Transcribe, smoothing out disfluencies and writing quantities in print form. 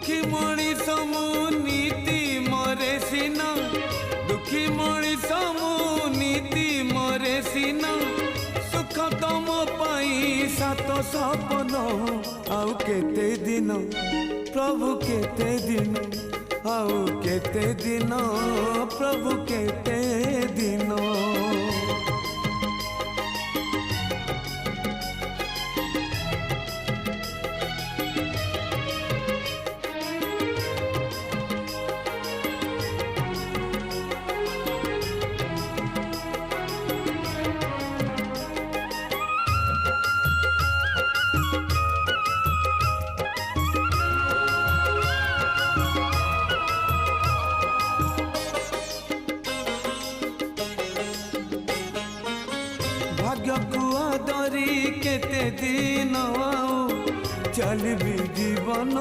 दुखी मଣିଷ ମୁଁ नीति मरे सीना दुखी मଣିଷ ମୁଁ नीति मरे सीना सुख तम पाई सात सपन आउ केते दिन प्रभु केते दिन आउ केते दिन प्रभु केते दिन भाग्य कुआ दरी केते दिन चलबी जीवन।